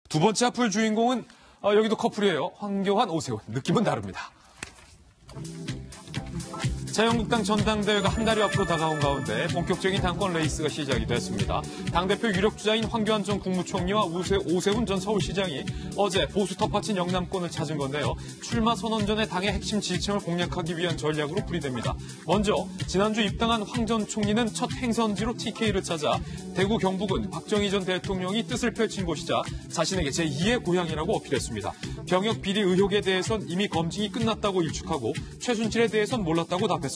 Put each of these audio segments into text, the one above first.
두 번째 하풀 주인공은 여기도 커플이에요. 황교안, 오세훈. 느낌은 다릅니다. 자유한국당 전당대회가 한 달여 앞으로 다가온 가운데 본격적인 당권 레이스가 시작이 됐습니다. 당대표 유력 주자인 황교안 전 국무총리와 오세훈 전 서울시장이 어제 보수 텃밭인 영남권을 찾은 건데요. 출마 선언 전에 당의 핵심 지지층을 공략하기 위한 전략으로 풀이됩니다. 먼저 지난주 입당한 황 전 총리는 첫 행선지로 TK를 찾아 대구 경북은 박정희 전 대통령이 뜻을 펼친 곳이자 자신에게 제2의 고향이라고 어필했습니다. 병역 비리 의혹에 대해선 이미 검증이 끝났다고 일축하고 최순실에 대해선 몰랐다고 답했습니다.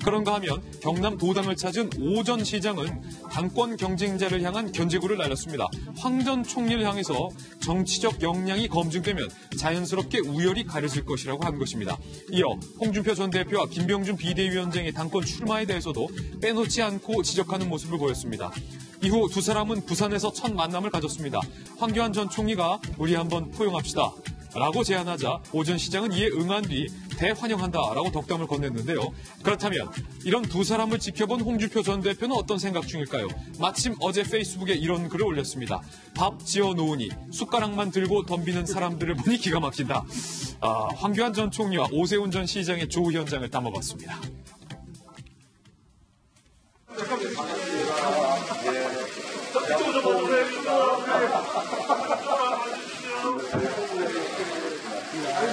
그런가 하면 경남 도당을 찾은 오 전 시장은 당권 경쟁자를 향한 견제구를 날렸습니다. 황 전 총리를 향해서 정치적 역량이 검증되면 자연스럽게 우열이 가려질 것이라고 한 것입니다. 이어 홍준표 전 대표와 김병준 비대위원장의 당권 출마에 대해서도 빼놓지 않고 지적하는 모습을 보였습니다. 이후 두 사람은 부산에서 첫 만남을 가졌습니다. 황교안 전 총리가 우리 한번 포용합시다 라고 제안하자 오 전 시장은 이에 응한 뒤 대환영한다라고 덕담을 건넸는데요. 그렇다면 이런 두 사람을 지켜본 홍준표 전 대표는 어떤 생각 중일까요? 마침 어제 페이스북에 이런 글을 올렸습니다. 밥 지어놓으니 숟가락만 들고 덤비는 사람들을 보니 기가 막힌다. 황교안 전 총리와 오세훈 전 시장의 조우 현장을 담아봤습니다.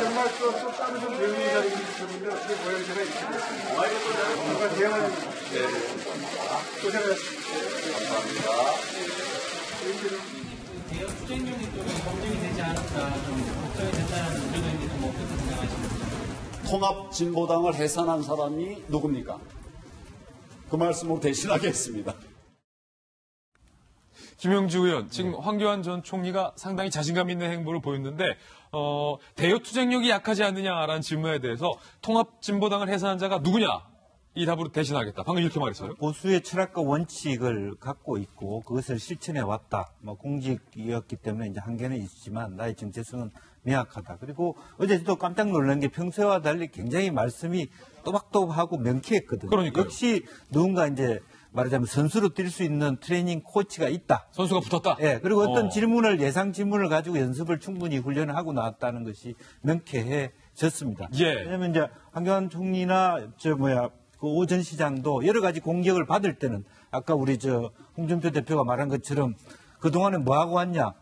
정말 또 따로 좀 배우는 자리가 있었는데 어떻게 모양새가 이렇게 됐습니다. 정말 대화를 고생하셨습니다. 감사합니다. 대여 투쟁력이 좀 검증이 되지 않을까 좀 걱정이 된다는 우려도 있는데 뭐 어떻게 생각하십니까? 통합진보당을 해산한 사람이 누굽니까? 그 말씀으로 대신하겠습니다. 김영주 의원, 지금 황교안 전 총리가 상당히 자신감 있는 행보를 보였는데 대여 투쟁력이 약하지 않느냐라는 질문에 대해서 통합진보당을 해산한 자가 누구냐? 이 답으로 대신하겠다. 방금 이렇게 말했어요. 보수의 철학과 원칙을 갖고 있고 그것을 실천해 왔다. 공직이었기 때문에 이제 한계는 있지만 나의 정체성은 명확하다. 그리고 어제도 깜짝 놀란 게 평소와 달리 굉장히 말씀이 또박또박하고 명쾌했거든요. 그러니까요. 역시 누군가 이제 말하자면 선수로 뛸 수 있는 트레이닝 코치가 있다. 선수가 붙었다? 예. 그리고 어떤 예상 질문을 가지고 연습을 충분히 훈련을 하고 나왔다는 것이 명쾌해졌습니다. 예. 왜냐면 이제 황교안 총리나 그 오 전 시장도 여러 가지 공격을 받을 때는 아까 우리 홍준표 대표가 말한 것처럼 그동안에 뭐 하고 왔냐?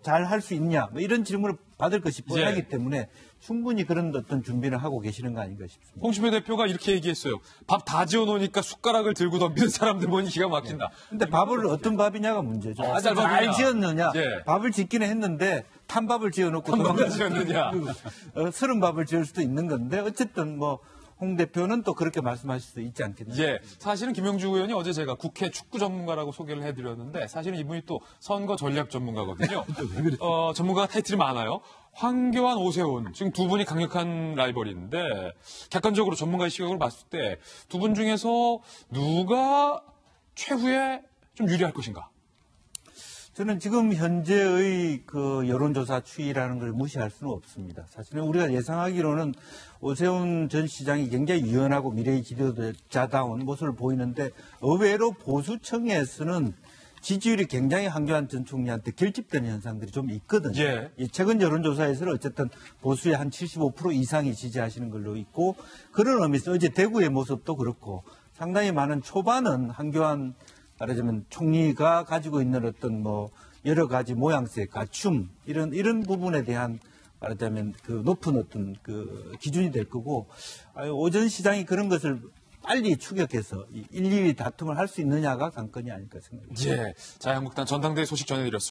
잘 할 수 있냐? 이런 질문을 받을 것이 뻔하기 때문에 충분히 그런 어떤 준비를 하고 계시는 거 아닌가 싶습니다. 홍준표 대표가 이렇게 얘기했어요. 밥 다 지어놓으니까 숟가락을 들고 덤비는 사람들 보니 기가 막힌다. 근데 밥을 어떤 밥이냐가 문제죠. 쌀밥이냐. 잘 지었느냐. 예. 밥을 짓기는 했는데 탄밥을 지어놓고 탄밥을 지었느냐. 서른 밥을 지을 수도 있는 건데 어쨌든 홍 대표는 또 그렇게 말씀하실 수 있지 않겠느냐. 예. 사실은 김영주 의원이 어제 제가 국회 축구 전문가라고 소개를 해드렸는데 사실은 이분이 또 선거 전략 전문가거든요. 전문가가 타이틀이 많아요. 황교안, 오세훈 지금 두 분이 강력한 라이벌인데 객관적으로 전문가의 시각으로 봤을 때 두 분 중에서 누가 최후에 좀 유리할 것인가? 저는 지금 현재의 그 여론조사 추이라는 걸 무시할 수는 없습니다. 사실은 우리가 예상하기로는 오세훈 전 시장이 굉장히 유연하고 미래의 지도자다운 모습을 보이는데 의외로 보수층에서는 지지율이 굉장히 황교안 전 총리한테 결집되는 현상들이 좀 있거든요. 예. 최근 여론조사에서는 어쨌든 보수의 한 75% 이상이 지지하시는 걸로 있고 그런 의미에서 어제 대구의 모습도 그렇고 상당히 많은 초반은 황교안 말하자면 총리가 가지고 있는 어떤 여러 가지 모양새, 갖춤 이런 부분에 대한 말하자면 그 높은 어떤 그 기준이 될 거고 오 전 시장이 그런 것을 빨리 추격해서 1, 2위 다툼을 할 수 있느냐가 관건이 아닐까 생각합니다. 예. 자유한국당 전당대회 소식 전해드렸습니다.